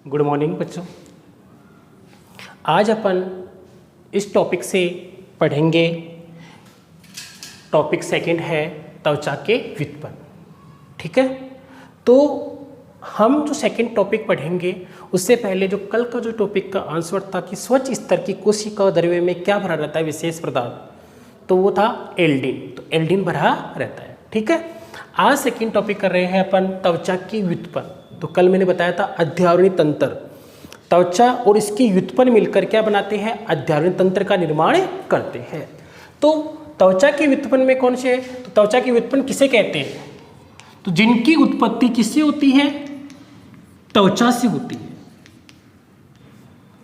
Good morning बच्चों। आज अपन इस टॉपिक से पढ़ेंगे। टॉपिक सेकंड है त्वचा के व्युत्पन्न। ठीक है, तो हम जो सेकंड टॉपिक पढ़ेंगे उससे पहले जो कल का जो टॉपिक का आंसर था कि स्वच्छ स्तर की कोशिका द्रव्य में क्या भरा रहता है विशेष पदार्थ, तो वो था एल्डिन। तो एल्डिन भरा रहता है। ठीक है, आज सेकंड टॉपिक कर रहे हैं अपन त्वचा की व्युत्पन्न। तो कल मैंने बताया था अध्यारोणी तंत्र, त्वचा और इसकी व्युत्पन्न मिलकर क्या बनाते हैं, अध्यारोणी तंत्र का निर्माण करते हैं। तो त्वचा की व्युत्पन्न में कौन से है, तो त्वचा की व्युत्पन्न किसे कहते हैं, तो जिनकी उत्पत्ति किससे होती है, त्वचा से होती है।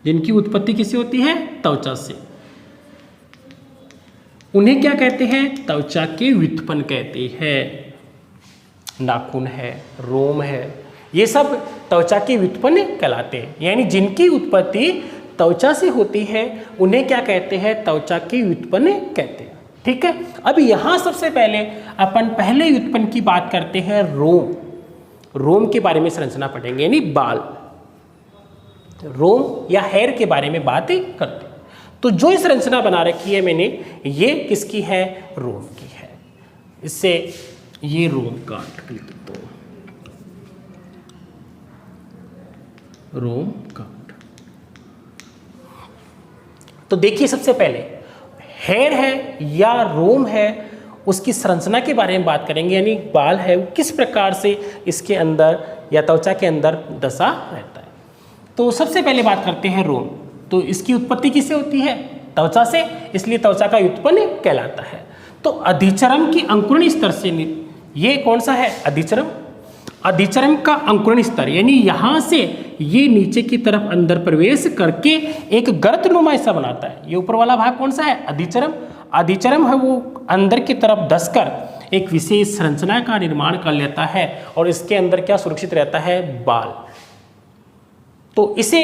जिनकी उत्पत्ति किससे होती है, त्वचा से, उन्हें क्या कहते हैं, त्वचा के व्युत्पन्न कहते हैं। नाखून है, रोम है, ये सब त्वचा की व्युत्पन्न कहलाते हैं। यानी जिनकी उत्पत्ति त्वचा से होती है उन्हें क्या कहते हैं, त्वचा की व्युत्पन्न कहते हैं। ठीक है, अब यहाँ सबसे पहले अपन पहले व्युत्पन्न की बात करते हैं रोम। रोम के बारे में संरचना पढ़ेंगे, यानी बाल, रोम या हेयर के बारे में बात करते हैं। तो जो संरचना बना रखी है मैंने, ये किसकी है, रोम की है। इससे ये रोम काट लिख दो, रोम काट। तो देखिए सबसे पहले हेयर है या रोम है, उसकी संरचना के बारे में बात करेंगे। यानी बाल है वो किस प्रकार से इसके अंदर या त्वचा के अंदर दसा रहता है। तो सबसे पहले बात करते हैं रोम। तो इसकी उत्पत्ति किससे होती है, त्वचा से, इसलिए त्वचा का व्युत्पन्न कहलाता है। तो अधिचर्म की अंकुरण स्तर से, ये कौन सा है, अधिचर्म। अधिचर्म का अंकुरण स्तर यानी यहाँ से ये नीचे की तरफ अंदर प्रवेश करके एक गर्तनुमा हिस्सा बनाता है। ये ऊपर वाला भाग कौन सा है, अधिचर्म। अधिचर्म है वो अंदर की तरफ धंसकर एक विशेष संरचना का निर्माण कर लेता है और इसके अंदर क्या सुरक्षित रहता है, बाल। तो इसे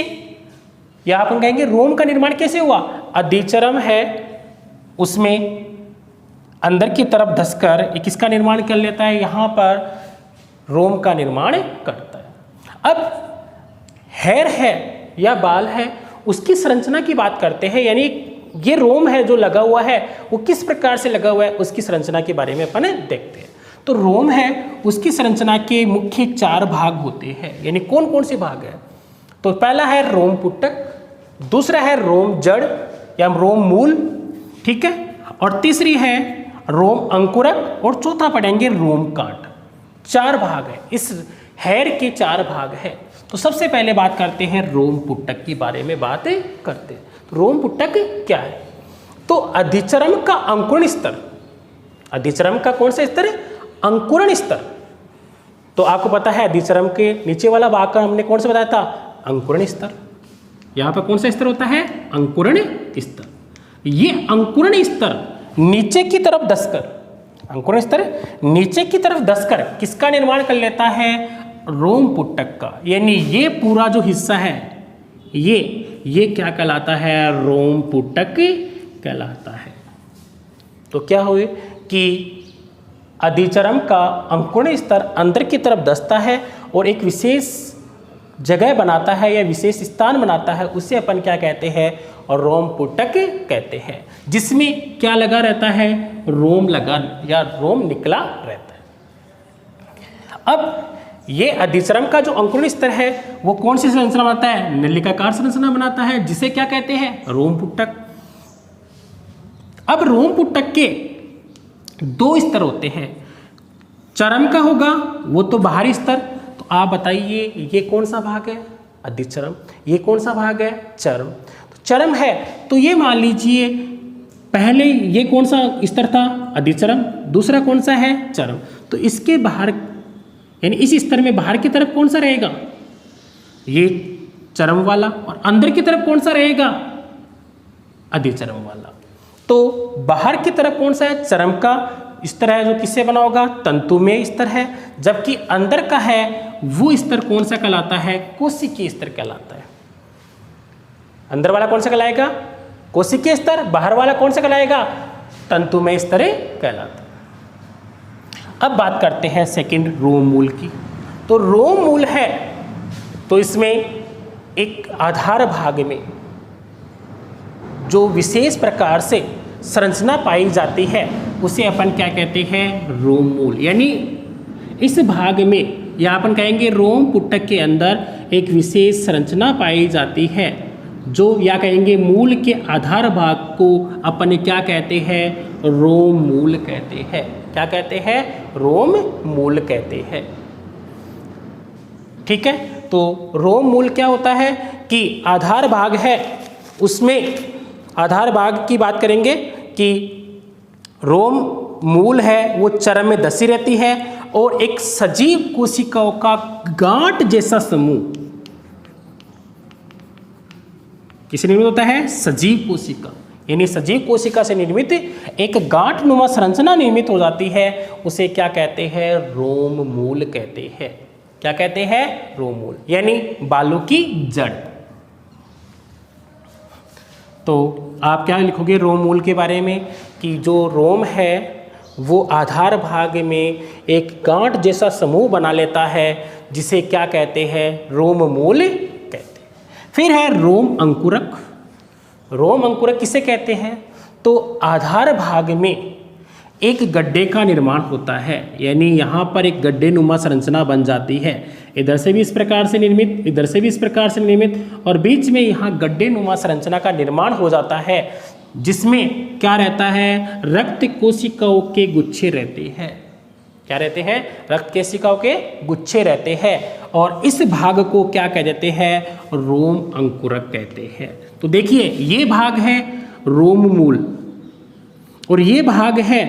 या अपन कहेंगे रोम का निर्माण कैसे हुआ, अधिचर्म है उसमें अंदर की तरफ धंसकर एक किसका निर्माण कर लेता है, यहाँ पर रोम का निर्माण करता है। अब हेयर है या बाल है, उसकी संरचना की बात करते हैं। यानी ये रोम है जो लगा हुआ है वो किस प्रकार से लगा हुआ है, उसकी संरचना के बारे में अपन देखते हैं। तो रोम है उसकी संरचना के मुख्य 4 भाग होते हैं। यानी कौन कौन से भाग है, तो पहला है रोम पुटक, दूसरा है रोम जड़ या रोम मूल, ठीक है, और तीसरी है रोम अंकुरक, और चौथा पढ़ेंगे रोम कांट। 4 भाग है, इस हेयर के 4 भाग है। तो सबसे पहले बात करते हैं रोम पुटक के बारे में बात करते हैं। तो रोम पुटक क्या है, तो अधिचर्म का अंकुरण स्तर, अधिचर्म का कौन सा स्तर है, अंकुरण स्तर। तो आपको पता है अधिचर्म के नीचे वाला भाग का हमने कौन सा बताया था, अंकुरण स्तर। यहाँ पर कौन सा स्तर होता है, अंकुरण स्तर। ये अंकुरण स्तर नीचे की तरफ धंसकर, अंकुरण स्तर नीचे की तरफ धंसकर किसका निर्माण कर लेता है, रोम पुटक का। यानी ये पूरा जो हिस्सा है ये क्या कहलाता है, रोम पुटक कहलाता है। तो क्या हुए कि अधिचर्म का अंकुरण स्तर अंदर की तरफ धंसता है और एक विशेष जगह बनाता है या विशेष स्थान बनाता है, उसे अपन क्या कहते हैं, और रोम पुटक कहते हैं, जिसमें क्या लगा रहता है, रोम लगा या रोम निकला रहता है। अब ये अधिचर्म का जो अंकुरण स्तर है वो कौन सी संरचना बनाता है, नलिकाकार संरचना बनाता है, जिसे क्या कहते हैं, रोम पुटक। अब रोम पुटक के 2 स्तर होते हैं। चरम का होगा वो तो बाहरी स्तर। तो आप बताइए ये कौन सा भाग है, अधिचर्म। ये कौन सा भाग है, चरम। तो चरम है तो ये मान लीजिए पहले ये कौन सा स्तर था, अधिचर्म, दूसरा कौन सा है, चरम। तो इसके बाहर यानी इस स्तर में बाहर की तरफ कौन सा रहेगा, ये चरम वाला, और अंदर की तरफ कौन सा रहेगा, अधिचर्म वाला। तो बाहर की तरफ कौन सा है, चरम का स्तर है जो किससे बना होगा, तंतुमय स्तर है, जबकि अंदर का है वो स्तर कौन सा कहलाता है, कोशिकीय स्तर कहलाता है। अंदर वाला कौन सा कहलाएगा, कोशिकीय स्तर, बाहर वाला कौन सा कहलाएगा, तंतुमय स्तर कहलाता है। अब बात करते हैं सेकंड रोम मूल की। तो रोम मूल है तो इसमें एक आधार भाग में जो विशेष प्रकार से संरचना पाई जाती है उसे अपन क्या कहते हैं, रोम मूल। यानी इस भाग में या अपन कहेंगे रोम पुटक के अंदर एक विशेष संरचना पाई जाती है जो या कहेंगे मूल के आधार भाग को अपन क्या कहते हैं, रोम मूल कहते हैं। क्या कहते हैं, रोम मूल कहते हैं। ठीक है, तो रोम मूल क्या होता है कि आधार भाग है, उसमें आधार भाग की बात करेंगे कि रोम मूल है वो चरम में धसी रहती है और एक सजीव कोशिकाओं का गांठ जैसा समूह किससे निर्मित होता है, सजीव कोशिका। यानी सजीव कोशिका से निर्मित एक गांठ नुमा संरचना निर्मित हो जाती है, उसे क्या कहते हैं, रोम मूल कहते हैं। क्या कहते हैं, रोम मूल, यानी बालों की जड़। तो आप क्या लिखोगे रोम मूल के बारे में कि जो रोम है वो आधार भाग में एक गांठ जैसा समूह बना लेता है जिसे क्या कहते हैं, रोम मूल कहते हैं। फिर है रोम अंकुरक। रोम अंकुरक किसे कहते हैं, तो आधार भाग में एक गड्ढे का निर्माण होता है, यानी यहाँ पर एक गड्ढे नुमा संरचना बन जाती है, इधर से भी इस प्रकार से निर्मित, इधर से भी इस प्रकार से निर्मित, और बीच में यहाँ गड्ढे नुमा संरचना का निर्माण हो जाता है जिसमें क्या रहता है, रक्त कोशिकाओं के गुच्छे रहते हैं। क्या रहते हैं, रक्त कोशिकाओं के गुच्छे रहते हैं, और इस भाग को क्या कह देते हैं, रोम अंकुरक कहते हैं। तो देखिए ये भाग है रोम मूल और ये भाग है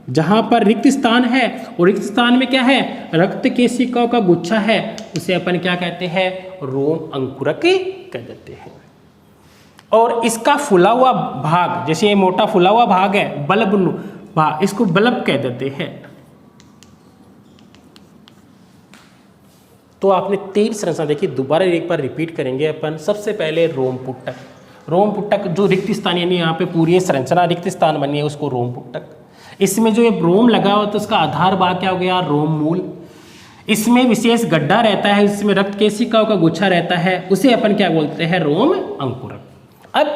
जहाँ पर रिक्त स्थान है, और रिक्त स्थान में क्या है, रक्त केशिकाओं का गुच्छा है, उसे अपन क्या कहते हैं, रोम अंकुरक कह देते हैं। और इसका फुला हुआ भाग, जैसे ये मोटा फुला हुआ भाग है बल्ब भाग, इसको बल्ब कह देते हैं। तो आपने 3 संरचना देखी, दोबारा एक बार रिपीट करेंगे अपन। सबसे पहले रोम पुटक। रोम पुटक जो रिक्त स्थान, यानी यहाँ पे पूरी संरचना रिक्त स्थान बनी है, उसको रोम पुटक। इसमें जो ये रोम लगा हुआ तो उसका आधार भाग क्या हो गया, रोम मूल। इसमें विशेष गड्ढा रहता है, इसमें रक्त केशिकाओं का गुच्छा रहता है, उसे अपन क्या बोलते हैं, रोम अंकुरक। अब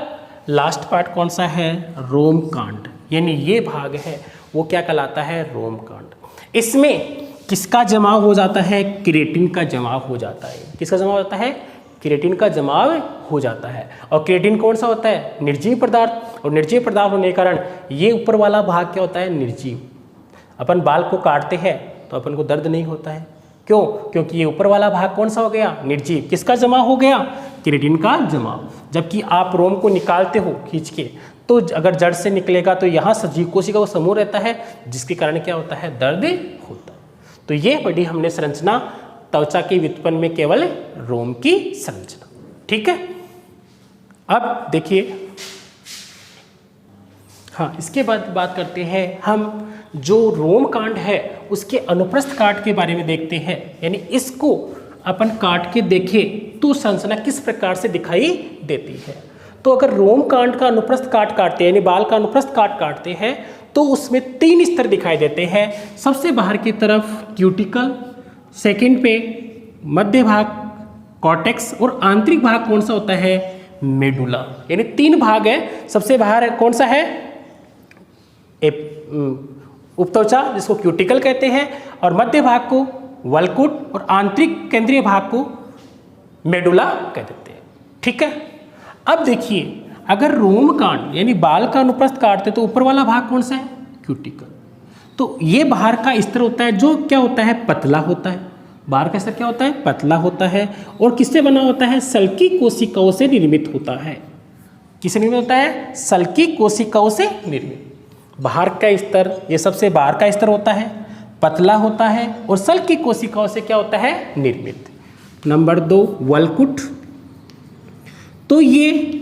लास्ट पार्ट कौन सा है, रोम कांड, यानी ये भाग है वो क्या कहलाता है, रोम कांड। इसमें किसका जमाव हो जाता है, क्रिएटिन का जमाव हो जाता है। किसका जमाव होता है, क्रिएटिन का जमाव हो जाता है। और क्रिएटिन कौन सा होता है, निर्जीव पदार्थ, और निर्जीव पदार्थ होने के कारण ये ऊपर वाला भाग क्या होता है, निर्जीव। अपन बाल को काटते हैं तो अपन को दर्द नहीं होता है, क्यों, क्योंकि ये ऊपर वाला भाग कौन सा हो गया, निर्जीव। किसका जमाव हो गया, क्रिएटिन का जमाव। जबकि आप रोम को निकालते हो खींच के, तो अगर जड़ से निकलेगा तो यहाँ सजीव कोशिका का समूह रहता है, जिसके कारण क्या होता है, दर्द होता है। तो ये पढ़ी हमने संरचना त्वचा के व्युत्पन्न में केवल रोम की संरचना। ठीक है, अब देखिए, हाँ, इसके बाद बात करते हैं हम जो रोम कांड है उसके अनुप्रस्थ काट के बारे में देखते हैं। यानी इसको अपन काट के देखें तो संरचना किस प्रकार से दिखाई देती है। तो अगर रोम कांड का अनुप्रस्थ काट काटते हैं, यानी बाल का अनुप्रस्थ काट काटते हैं, तो उसमें 3 स्तर दिखाई देते हैं। सबसे बाहर की तरफ क्यूटिकल, सेकंड पे मध्य भाग कॉर्टेक्स, और आंतरिक भाग कौन सा होता है, मेडुला। यानी 3 भाग है। सबसे बाहर कौन सा है, उपत्वचा जिसको क्यूटिकल कहते हैं, और मध्य भाग को वल्कुट, और आंतरिक केंद्रीय भाग को मेडुला कह देते हैं। ठीक है, अब देखिए, अगर रोम कांड यानी बाल का अनुप्रस्थ काटते तो ऊपर वाला भाग कौन सा है, क्यूटिकल। तो ये बाहर का स्तर होता है जो क्या होता है, पतला होता है। बाहर का स्तर क्या होता है, पतला होता है, और किससे बना होता है, सल्की कोशिकाओं से निर्मित होता है। किससे निर्मित होता है, सल्की कोशिकाओं से निर्मित। बाहर का स्तर, ये सबसे बाहर का स्तर होता है, पतला होता है, और सल्की कोशिकाओं से क्या होता है, निर्मित। नंबर 2 वल्कुट। तो ये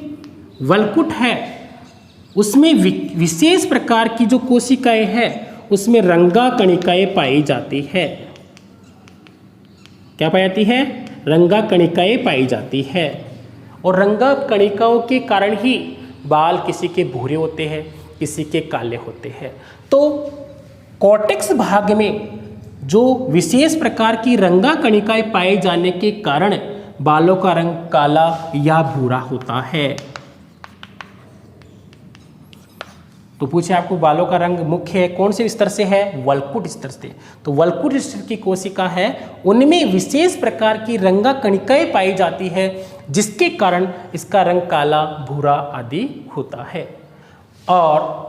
वल्कुट है, उसमें विशेष प्रकार की जो कोशिकाएं हैं उसमें रंगा कणिकाएं पाई जाती है। क्या पाई जाती है, रंगा कणिकाएं पाई जाती है, और रंगा कणिकाओं के कारण ही बाल किसी के भूरे होते हैं, किसी के काले होते हैं। तो कॉर्टेक्स भाग में जो विशेष प्रकार की रंगा कणिकाएं पाए जाने के कारण बालों का रंग काला या भूरा होता है। तो पूछे आपको बालों का रंग मुख्य है कौन से स्तर से है, वलकुट स्तर से। तो वलकुट स्तर की कोशिका है उनमें विशेष प्रकार की रंगा कणिकाएं पाई जाती है जिसके कारण इसका रंग काला भूरा आदि होता है। और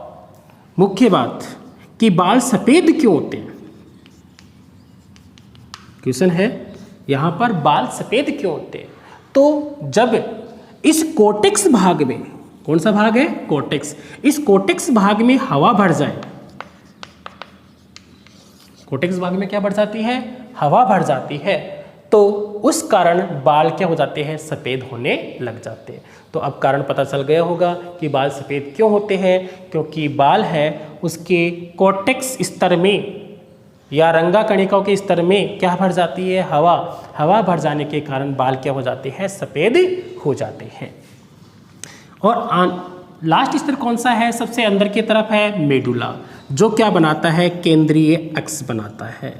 मुख्य बात कि बाल सफेद क्यों होते हैं, क्वेश्चन है यहाँ पर बाल सफेद क्यों होते हैं। तो जब इस कोर्टेक्स भाग में, कौन सा भाग है, कोर्टेक्स, इस कोर्टेक्स भाग में हवा भर जाए, कोर्टेक्स भाग में क्या भर जाती है, हवा भर जाती है, तो उस कारण बाल क्या हो जाते हैं, सफ़ेद होने लग जाते हैं। तो अब कारण पता चल गया होगा कि बाल सफ़ेद क्यों होते हैं, क्योंकि बाल है उसके कोर्टेक्स स्तर में या रंगा कणिकाओं के स्तर में क्या भर जाती है, हवा। हवा भर जाने के कारण बाल क्या हो जाते हैं, सफ़ेद हो जाते हैं। और लास्ट स्तर कौन सा है, सबसे अंदर की तरफ है मेडुला, जो क्या बनाता है, केंद्रीय अक्ष बनाता है।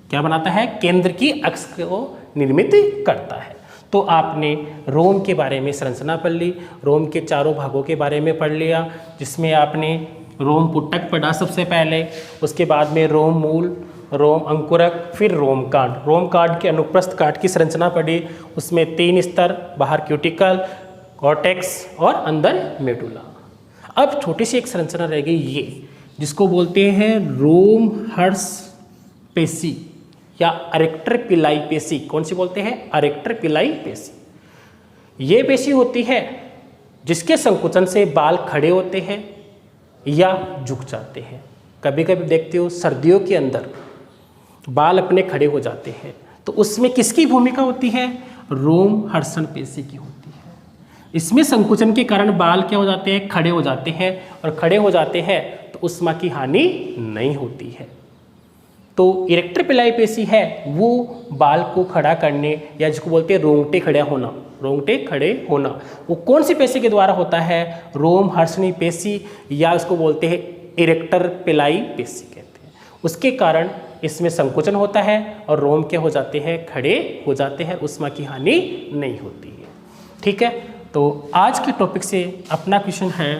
क्या बनाता है, केंद्र की अक्ष को निर्मित करता है। तो आपने रोम के बारे में संरचना पढ़ ली, रोम के चारों भागों के बारे में पढ़ लिया, जिसमें आपने रोम पुटक पढ़ा सबसे पहले, उसके बाद में रोम मूल, रोम अंकुरक, फिर रोम कांड। रोम कांड के अनुप्रस्थ कांड की संरचना पढ़ी, उसमें 3 स्तर, बाहर क्यूटिकल, कॉर्टेक्स और अंदर मेडुला। अब छोटी सी एक संरचना रह गई ये, जिसको बोलते हैं रोम हर्ष पेशी या अरेक्टर पिलाई पेशी। कौन सी बोलते हैं, अरेक्टर पिलाई पेशी। ये पेशी होती है जिसके संकुचन से बाल खड़े होते हैं या झुक जाते हैं। कभी कभी देखते हो सर्दियों के अंदर बाल अपने खड़े हो जाते हैं, तो उसमें किसकी भूमिका होती है, रोम हर्षण पेशी की होती है। इसमें संकुचन के कारण बाल क्या हो जाते हैं, खड़े हो जाते हैं, और खड़े हो जाते हैं तो ऊष्मा की हानि नहीं होती है। तो इरेक्टर पिलाई पेशी है वो बाल को खड़ा करने, या जिसको बोलते हैं रोंगटे खड़ा होना, रोंगटे खड़े होना, वो कौन सी पेशी के द्वारा होता है, रोम हर्षणी पेशी, या उसको बोलते हैं इरेक्टर पिलाई पेशी कहते हैं। उसके कारण इसमें संकुचन होता है और रोम क्या हो जाते हैं, खड़े हो जाते हैं, ऊष्मा की हानि नहीं होती है। ठीक है, तो आज के टॉपिक से अपना क्वेश्चन है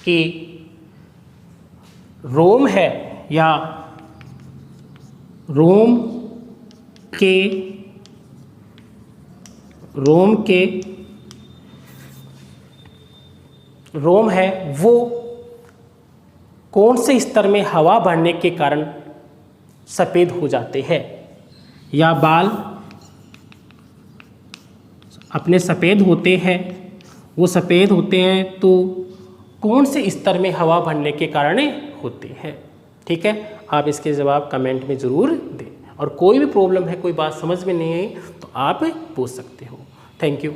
कि रोम है या रोम है वो कौन से स्तर में हवा भरने के कारण सफ़ेद हो जाते हैं, या बाल अपने सफ़ेद होते हैं, वो सफ़ेद होते हैं तो कौन से स्तर में हवा भरने के कारण होते हैं। ठीक है, आप इसके जवाब कमेंट में ज़रूर दें, और कोई भी प्रॉब्लम है, कोई बात समझ में नहीं आई तो आप पूछ सकते हो। Thank you.